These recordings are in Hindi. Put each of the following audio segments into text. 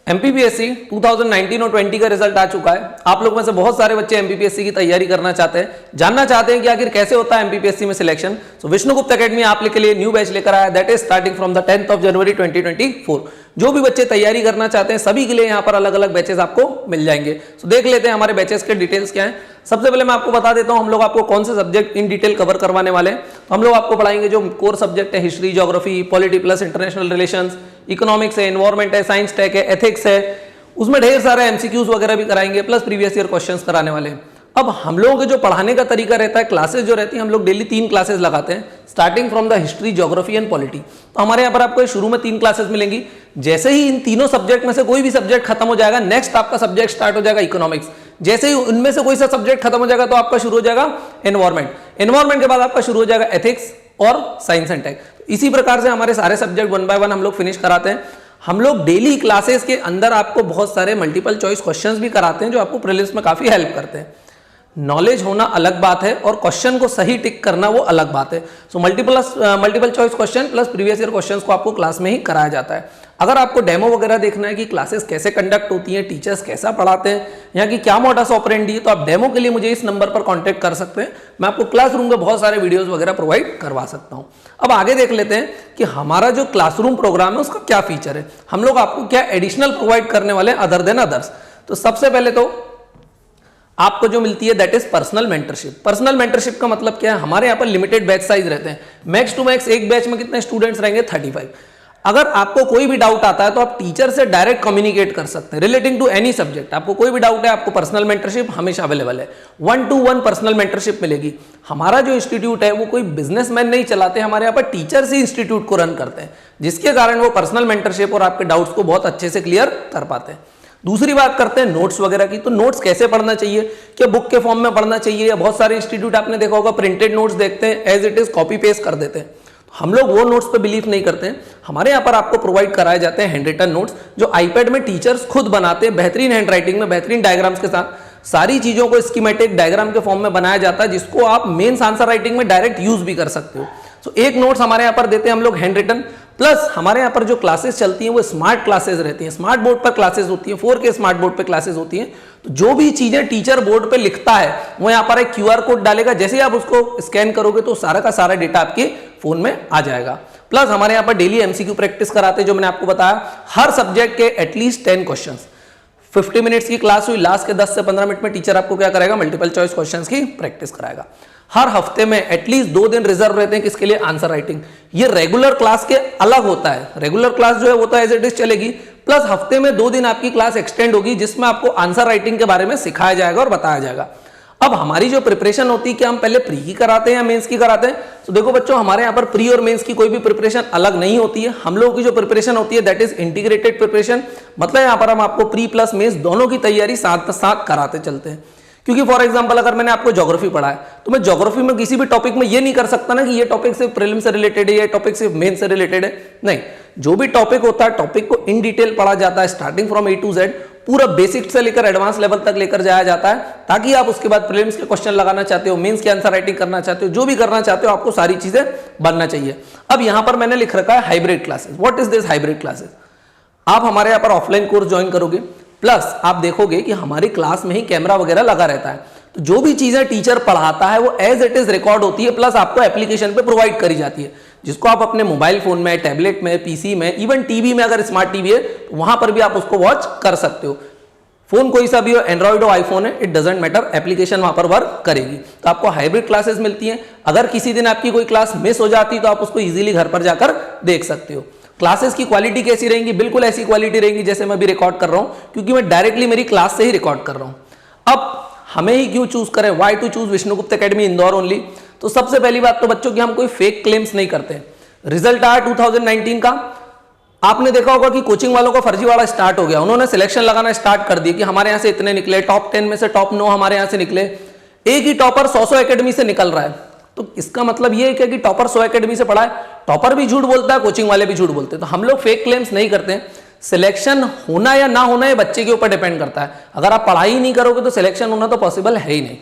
एमपीपीएससी 2019 और 20 का रिजल्ट आ चुका है। आप लोग में से बहुत सारे बच्चे एमपीपीएससी की तैयारी करना चाहते हैं, जानना चाहते हैं कि आखिर कैसे होता है एमपीपीएससी में सिलेक्शन। सो विष्णुगुप्त एकेडमी आप के लिए न्यू बैच लेकर आया, that is starting from the 10th of January 2024। जो भी बच्चे तैयारी करना चाहते हैं सभी के लिए यहाँ पर अलग अलग बैचेस आपको मिल जाएंगे। सो देख लेते हैं हमारे बैचेस के डिटेल्स क्या हैं। सबसे पहले मैं आपको बता देता हूं हम लोग आपको कौन से सब्जेक्ट इन डिटेल कवर करवाने वाले हैं। तो हम लोग आपको पढ़ाएंगे जो कोर सब्जेक्ट है, history, geography, polity plus international relations, economics है, एनवायरमेंट है, साइंस टेक है, एथिक्स है, उसमें ढेर सारे एमसीक्यूज वगैरह भी कराएंगे, प्लस प्रीवियस ईयर क्वेश्चंस कराने वाले हैं। अब हम लोगों के जो पढ़ाने का तरीका रहता है, क्लासेस जो रहती है, हम लोग डेली 3 क्लासेस लगाते हैं, starting from the history, geography and polity. तो हमारे यहाँ पर आपको शुरू में 3 क्लासेस मिलेंगी। जैसे ही इन तीनों सब्जेक्ट में से कोई भी सब्जेक्ट खत्म हो जाएगा, नेक्स्ट आपका सब्जेक्ट स्टार्ट हो जाएगा इकोनॉमिक्स। जैसे ही उनमें से कोई सा सब्जेक्ट खत्म हो जाएगा तो आपका शुरू हो जाएगा एनवायरमेंट। एनवायरमेंट के बाद आपका शुरू हो जाएगा एथिक्स और साइंस एंड टेक। इसी प्रकार से हमारे सारे सब्जेक्ट 1 बाय 1 हम लोग फिनिश कराते हैं। हम लोग डेली क्लासेस के अंदर आपको बहुत सारे मल्टीपल चॉइस क्वेश्चंस भी कराते हैं जो आपको प्रीलिम्स में काफी हेल्प करते हैं। नॉलेज होना अलग बात है और क्वेश्चन को सही टिक करना वो अलग बात है। So multiple choice question plus previous year questions को आपको क्लास में ही कराया जाता है। अगर आपको डेमो वगैरह देखना है कि क्लासेस कैसे कंडक्ट होती हैं, टीचर्स कैसा पढ़ाते हैं, यहाँ की क्या मॉडस ऑपरेंडी है, तो आप डेमो के लिए मुझे इस नंबर पर कांटेक्ट कर सकते हैं। मैं आपको क्लासरूम के बहुत सारे वीडियोस वगैरह प्रोवाइड करवा सकता हूँ। अब आगे देख लेते हैं कि हमारा जो क्लासरूम प्रोग्राम है उसका क्या फीचर है, हम लोग आपको क्या एडिशनल प्रोवाइड करने वाले हैं अदर देन अदर्स। तो सबसे पहले तो आपको जो मिलती है that is personal mentorship. Personal mentorship का मतलब क्या है, हमारे यहाँ पर लिमिटेड बैच साइज रहते हैं। मैक्स टू मैक्स एक बैच में कितने स्टूडेंट्स रहेंगे, 35। अगर आपको कोई भी डाउट आता है तो आप टीचर से डायरेक्ट कम्युनिकेट कर सकते हैं रिलेटिंग टू एनी सब्जेक्ट। आपको कोई भी डाउट है, आपको पर्सनल मेंटरशिप हमेशा अवेलेबल है। 1-to-1 पर्सनल मेंटरशिप मिलेगी। हमारा जो इंस्टीट्यूट है वो कोई बिजनेसमैन नहीं चलाते, हमारे यहाँ पर टीचर्स ही इंस्टीट्यूट को रन करते हैं, जिसके कारण वो पर्सनल मेंटरशिप और आपके डाउट्स को बहुत अच्छे से क्लियर कर पाते हैं। दूसरी बात करते हैं नोट्स वगैरह की। तो नोट्स कैसे पढ़ना चाहिए, क्या बुक के फॉर्म में पढ़ना चाहिए, या बहुत सारे इंस्टीट्यूट आपने देखा होगा प्रिंटेड नोट्स देखते हैं, as it is copy paste कर देते हैं। हम लोग वो नोट्स पे बिलीव नहीं करते हैं। हमारे यहाँ पर आपको प्रोवाइड कराए जाते हैं हैंड रिटन नोट्स, जो आईपैड में टीचर्स खुद बनाते हैं, बेहतरीन हैंड राइटिंग में, बेहतरीन डायग्राम्स के साथ। सारी चीजों को स्कीमेटिक डायग्राम के फॉर्म में बनाया जाता है, जिसको आप मेंस आंसर राइटिंग में डायरेक्ट यूज भी कर सकते हो। तो एक नोट्स हमारे यहाँ पर देते हैं हम लोग हैंड रिटन, प्लस हमारे यहाँ पर जो क्लासेस चलती हैं वो स्मार्ट क्लासेस रहती हैं, स्मार्ट बोर्ड पर क्लासेस होती हैं, 4K स्मार्ट बोर्ड पर क्लासेस होती हैं। तो जो भी चीजें टीचर बोर्ड पे लिखता है वो यहाँ पर एक QR कोड डालेगा, जैसे ही आप उसको स्कैन करोगे तो सारा का सारा डेटा आपके फोन में आ जाएगा। प्लस हमारे यहाँ पर डेली MCQ प्रैक्टिस कराते हैं, जो मैंने आपको बताया, हर सब्जेक्ट के एटलीस्ट 10 क्वेश्चन। 50 मिनट्स की क्लास हुई, लास्ट के 10 से 15 मिनट में टीचर आपको क्या करेगा, मल्टीपल चॉइस क्वेश्चंस की प्रैक्टिस कराएगा। हर हफ्ते में एटलीस्ट 2 दिन रिजर्व रहते हैं किसके लिए, आंसर राइटिंग। ये रेगुलर क्लास के अलग होता है। रेगुलर क्लास जो है वो तो एज इट इज चलेगी, प्लस हफ्ते में 2 दिन आपकी क्लास एक्सटेंड होगी, जिसमें आपको आंसर राइटिंग के बारे में सिखाया जाएगा और बताया जाएगा। अब हमारी जो प्रिपरेशन होती है कि हम पहले प्री की कराते हैं या मेंस की कराते हैं, तो देखो बच्चों, हमारे यहाँ पर प्री और मेंस की कोई भी प्रिपरेशन अलग नहीं होती है। हम लोगों की जो प्रिपरेशन होती है दैट इज इंटीग्रेटेड प्रिपरेशन। मतलब यहाँ पर हम आपको प्री प्लस मेंस दोनों की तैयारी साथ साथ कराते चलते हैं। क्योंकि फॉर एग्जांपल अगर मैंने आपको ज्योग्राफी पढ़ा है तो मैं ज्योग्राफी में किसी भी टॉपिक में ये नहीं कर सकता ना कि ये टॉपिक सिर्फ प्रीलिम से रिलेटेड है, ये टॉपिक सिर्फ मेन से रिलेटेड है। नहीं, जो भी टॉपिक होता है टॉपिक को इन डिटेल पढ़ा जाता है, starting from A to Z, पूरा बेसिक से लेकर एडवांस लेवल तक लेकर जाया जाता है, ताकि आप उसके बाद प्रीलिम्स के क्वेश्चन लगाना चाहते हो, मेंस की आंसर राइटिंग करना चाहते हो, जो भी करना चाहते हो, आपको सारी चीजें बनना चाहिए। अब यहां पर मैंने लिख रखा है hybrid classes. What is this hybrid classes? आप हमारे यहाँ पर ऑफलाइन कोर्स ज्वाइन करोगे, प्लस आप देखोगे कि हमारी क्लास में ही कैमरा वगैरह लगा रहता है। तो जो भी चीजें टीचर पढ़ाता है वो एज इट इज रिकॉर्ड होती है, प्लस आपको एप्लीकेशन पे प्रोवाइड करी जाती है, जिसको आप अपने मोबाइल फोन में, टैबलेट में, पीसी में, इवन टीवी में, अगर स्मार्ट टीवी है तो वहां पर भी आप उसको वॉच कर सकते हो। फोन कोई सा भी हो, एंड्रॉइड हो, आईफोन है, इट डजंट मैटर, एप्लीकेशन वहां पर वर्क करेगी। तो आपको हाइब्रिड क्लासेस मिलती हैं। अगर किसी दिन आपकी कोई क्लास मिस हो जाती है तो आप उसको इजीली घर पर जाकर देख सकते हो। क्लासेस की क्वालिटी कैसी रहेंगी? बिल्कुल ऐसी क्वालिटी रहेंगी जैसे मैं अभी रिकॉर्ड कर रहा हूं, क्योंकि मैं डायरेक्टली मेरी क्लास से ही रिकॉर्ड कर रहा हूं। अब हमें ही क्यों चूज करें, why to choose Vishnugupta academy Indore only? तो सबसे पहली बात तो बच्चों की हम कोई फेक क्लेम्स नहीं करते। रिजल्ट आया 2019 का, आपने देखा होगा कि कोचिंग वालों का फर्जीवाड़ा स्टार्ट हो गया। उन्होंने सिलेक्शन लगाना स्टार्ट कर दिया कि हमारे यहाँ से इतने निकले, टॉप 10 में से टॉप 9 हमारे यहाँ से निकले। एक ही टॉपर 100 एकेडमी से निकल रहा है। तो इसका मतलब ये है कि टॉपर 100 एकेडमी से पढ़ा है, टॉपर भी झूठ बोलता है, कोचिंग वाले भी झूठ बोलते हैं। तो हम लोग फेक क्लेम्स नहीं करते। सिलेक्शन होना या ना होना ये बच्चे के ऊपर डिपेंड करता है। अगर आप पढ़ाई नहीं करोगे तो सिलेक्शन होना तो पॉसिबल है ही नहीं।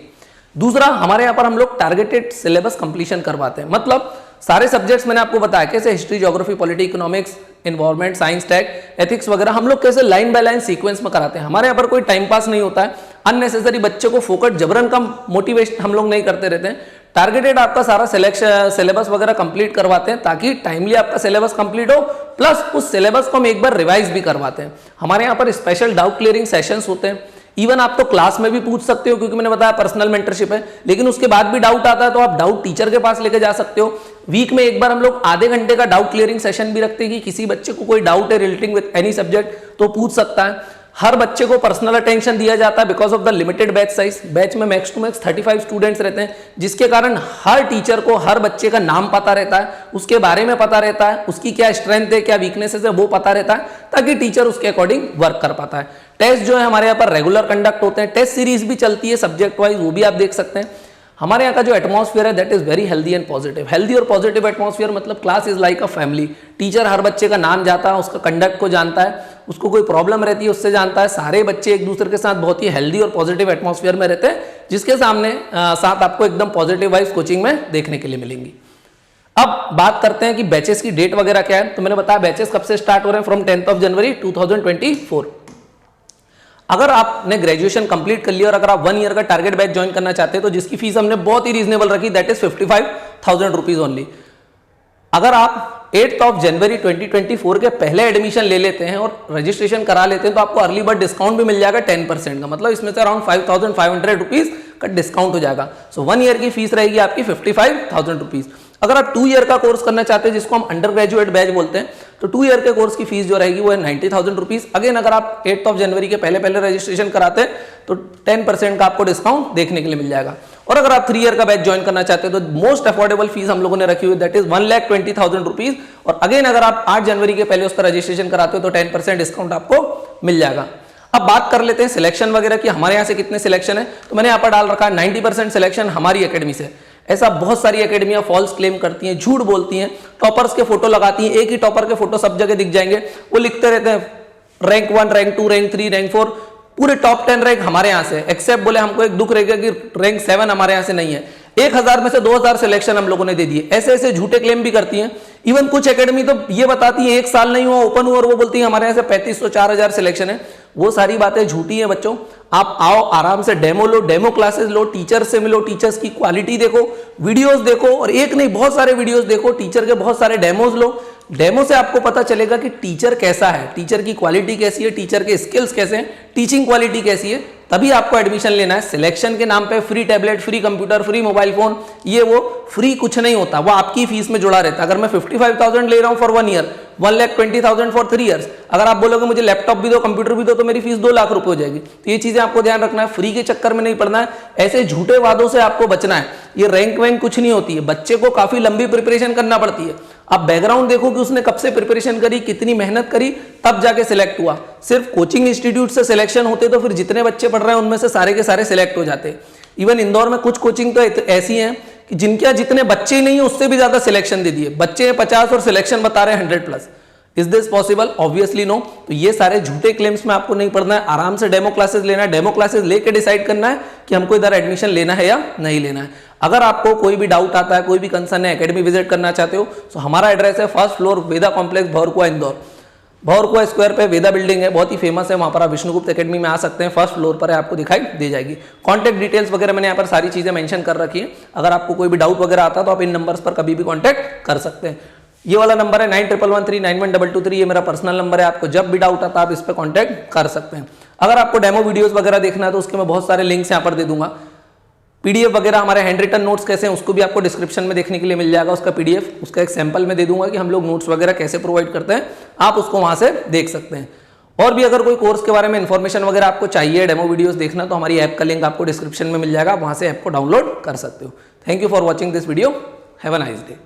दूसरा, हमारे यहाँ पर हम लोग टारगेटेड सिलेबस कंप्लीशन करवाते हैं। मतलब सारे सब्जेक्ट्स मैंने आपको बताया कैसे, history, geography, polity, economics, environment, science, tech, ethics वगैरह हम लोग कैसे लाइन बाय लाइन सीक्वेंस में कराते हैं। हमारे यहाँ पर कोई टाइम पास नहीं होता है, अननेसेसरी बच्चे को फोकट जबरन का मोटिवेशन हम लोग नहीं करते रहते हैं। टारगेटेड आपका सारा सिलेबस वगैरह कंप्लीट करवाते हैं ताकि टाइमली आपका सिलेबस कंप्लीट हो, प्लस उस सिलेबस को हम एक बार रिवाइज भी करवाते हैं। हमारे यहाँ पर स्पेशल डाउट क्लियरिंग सेशंस होते हैं। इवन आप तो क्लास में भी पूछ सकते हो क्योंकि मैंने बताया पर्सनल मेंटरशिप है, लेकिन उसके बाद भी डाउट आता है तो आप डाउट टीचर के पास लेके जा सकते हो। वीक में एक बार हम लोग आधे घंटे का डाउट क्लियरिंग सेशन भी रखते हैं कि किसी बच्चे को कोई डाउट है रिलेटिंग विद एनी सब्जेक्ट तो पूछ सकता है। हर बच्चे को पर्सनल अटेंशन दिया जाता है because of the limited batch size. Batch में मैक्स टू मैक्स 35 स्टूडेंट्स रहते हैं, जिसके कारण हर टीचर को हर बच्चे का नाम पता रहता है, उसके बारे में पता रहता है, उसकी क्या स्ट्रेंथ है, क्या वीकनेसेस है वो पता रहता है, ताकि टीचर उसके अकॉर्डिंग वर्क कर पाता है। टेस्ट जो है हमारे यहाँ पर रेगुलर कंडक्ट होते हैं, टेस्ट सीरीज भी चलती है सब्जेक्ट वाइज, वो भी आप देख सकते हैं। हमारे यहाँ का जो एटमॉस्फेयर है that is very healthy and positive. Healthy और पॉजिटिव एटमॉस्फेयर मतलब class is like a family. Teacher हर बच्चे का नाम जानता है, उसका कंडक्ट को जानता है, उसको कोई प्रॉब्लम रहती है उससे जानता है। सारे बच्चे एक दूसरे के साथ बहुत ही हेल्दी और पॉजिटिव एटमॉस्फेयर में रहते हैं, जिसके साथ आपको एकदम पॉजिटिव वाइब्स कोचिंग में देखने के लिए मिलेंगी। अब बात करते हैं कि बैचेस की डेट वगैरह क्या है। तो मैंने बताया बैचेस कब से स्टार्ट हो रहे हैं, फ्रॉम 10 जनवरी 2024। अगर आपने ग्रेजुएशन कंप्लीट कर लिया और अगर आप 1 ईयर का टारगेट बैच ज्वाइन करना चाहते हैं तो जिसकी फीस हमने बहुत ही रीजनेबल रखी, दैट इज 55,000 रुपीज ओनली। अगर आप 8 जनवरी 2024 के पहले एडमिशन ले लेते हैं और रजिस्ट्रेशन करा लेते हैं तो आपको अर्ली बर्ड डिस्काउंट भी मिल जाएगा 10% का, मतलब इसमें से अराउंड 5,500 रुपीज का डिस्काउंट हो जाएगा। सो 1 ईयर की फीस रहेगी आपकी 55,000 रुपीज। अगर आप 2 ईयर का कोर्स करना चाहते हैं जिसको हम अंडर ग्रेजुएट बैच बोलते हैं, तो 2 ईयर के कोर्स की फीस जो रहेगी वो है 90,000 रुपीज। अगेन अगर आप 8 जनवरी के पहले रजिस्ट्रेशन कराते हैं तो 10% का आपको डिस्काउंट देखने के लिए मिल जाएगा। और अगर आप 3 ईयर का बैच ज्वाइन करना चाहते हैं तो मोस्ट अफोर्डेबल फीस हम लोगों ने रखी हुई दैट इज 1,20,000 रुपीज। और अगेन अगर आप 8 जनवरी के पहले उसका रजिस्ट्रेशन कराते हो तो 10% डिस्काउंट आपको मिल जाएगा। अब बात कर लेते हैं सिलेक्शन वगैरह की, हमारे यहाँ से कितने सिलेक्शन है। तो मैंने यहाँ पर डाल रखा है 90% सिलेक्शन हमारी एकेडमी से। ऐसा बहुत सारी एकेडमियां फॉल्स क्लेम करती हैं, झूठ बोलती हैं, टॉपर्स के फोटो लगाती हैं, एक ही टॉपर के फोटो सब जगह दिख जाएंगे, वो लिखते रहते हैं रैंक 1, रैंक 2, रैंक 3, रैंक 4, पूरे टॉप 10 रैंक हमारे यहाँ से। एक्सेप्ट बोले हमको एक दुख रहेगा कि रैंक 7 हमारे यहाँ से नहीं है। 1000 में से 2000 सिलेक्शन हम लोगों ने दे दिए। ऐसे ऐसे झूठे क्लेम भी करती हैं। इवन कुछ एकेडमी तो ये बताती है 1 साल नहीं हुआ ओपन हुआ और वो बोलती है हमारे यहाँ से 3500 4000 सिलेक्शन है। वो सारी बातें झूठी हैं बच्चों। आप आओ आराम से डेमो लो, डेमो क्लासेस लो, टीचर से मिलो, टीचर्स की क्वालिटी देखो, वीडियोस देखो, और एक नहीं बहुत सारे वीडियोस देखो, टीचर के बहुत सारे डेमोज लो। डेमो से आपको पता चलेगा कि टीचर कैसा है, टीचर की क्वालिटी कैसी है, टीचर के स्किल्स कैसे हैं, टीचिंग क्वालिटी कैसी है, तभी आपको एडमिशन लेना है। सिलेक्शन के नाम पे free tablet, free computer, free mobile phone, ये वो फ्री कुछ नहीं होता, वो आपकी फीस में जुड़ा रहता है। अगर मैं 55,000 ले रहा हूं फॉर 1 ईयर, 1,20,000 फॉर 3 ईयर्स, अगर आप बोलोगे मुझे लैपटॉप भी दो, कंप्यूटर भी दो, तो मेरी फीस 2 लाख रुपए हो जाएगी। तो ये चीजें आपको ध्यान रखना है, फ्री के चक्कर में नहीं पड़ना है, ऐसे झूठे वादों से आपको बचना है। ये रैंक वैंक कुछ नहीं होती है, बच्चे को काफी लंबी प्रिपरेशन करना पड़ती है। आप बैकग्राउंड देखो कि उसने कब से प्रिपरेशन करी, कितनी मेहनत करी, तब जाके सिलेक्ट हुआ। सिर्फ कोचिंग इंस्टीट्यूट से सिलेक्शन होते तो फिर जितने बच्चे पढ़ रहे हैं उनमें से सारे के सारे सिलेक्ट हो जाते। इवन इंदौर में कुछ कोचिंग तो ऐसी हैं कि जिनके जितने बच्चे ही नहीं है उससे भी ज्यादा सिलेक्शन दे दिए, बच्चे हैं 50 और सिलेक्शन बता रहे हैं 100+। Is this possible? Obviously no. तो ये सारे झूठे क्लेम्स में आपको नहीं पढ़ना है, आराम से डेमो क्लासेस लेना है, डेमो क्लासेस लेके डिसाइड करना है कि हमको इधर एडमिशन लेना है या नहीं लेना है। अगर आपको कोई भी डाउट आता है, कोई भी कंसर्न है, एकेडमी विजिट करना चाहते हो, तो हमारा एड्रेस है 1st फ्लोर वेदा कॉम्प्लेक्स, भौरकुआ, इंदौर। भौरकुआ स्क्वायर पे वेदा बिल्डिंग है, बहुत ही फेमस है, वहां पर आप विष्णुगुप्त एकेडमी में आ सकते हैं। 1st फ्लोर पर है, आपको दिखाई दे जाएगी। कॉन्टैक्ट डिटेल्स वगैरह मैंने यहाँ पर सारी चीजें मेंशन कर रखी है। अगर आपको कोई भी डाउट वगैरह आता है तो आप इन नंबर्स पर कभी भी कॉन्टैक्ट कर सकते हैं। ये वाला नंबर है 9113911223, ये मेरा पर्सनल नंबर है। आपको जब भी डाउट आता है आप इस पर कॉन्टैक्ट कर सकते हैं। अगर आपको डेमो वीडियोस वगैरह देखना है तो उसके मैं बहुत सारे लिंक्स यहाँ पर दे दूंगा। पीडीएफ वगैरह हमारे हैंड रिटन नोट्स कैसे हैं उसको भी आपको डिस्क्रिप्शन में देखने के लिए मिल जाएगा। उसका पीडीएफ, उसका एक सैंपल में दे दूंगा कि हम लोग नोट्स वगैरह कैसे प्रोवाइड करते हैं, आप उसको वहां से देख सकते हैं। और भी अगर कोई कोर्स के बारे में इन्फॉर्मेशन वगैरह आपको चाहिए, डेमो वीडियोस देखना, तो हमारी ऐप का लिंक आपको डिस्क्रिप्शन में मिल जाएगा, आप वहां से ऐप को डाउनलोड कर सकते हो। Thank you for watching this video, have a nice day.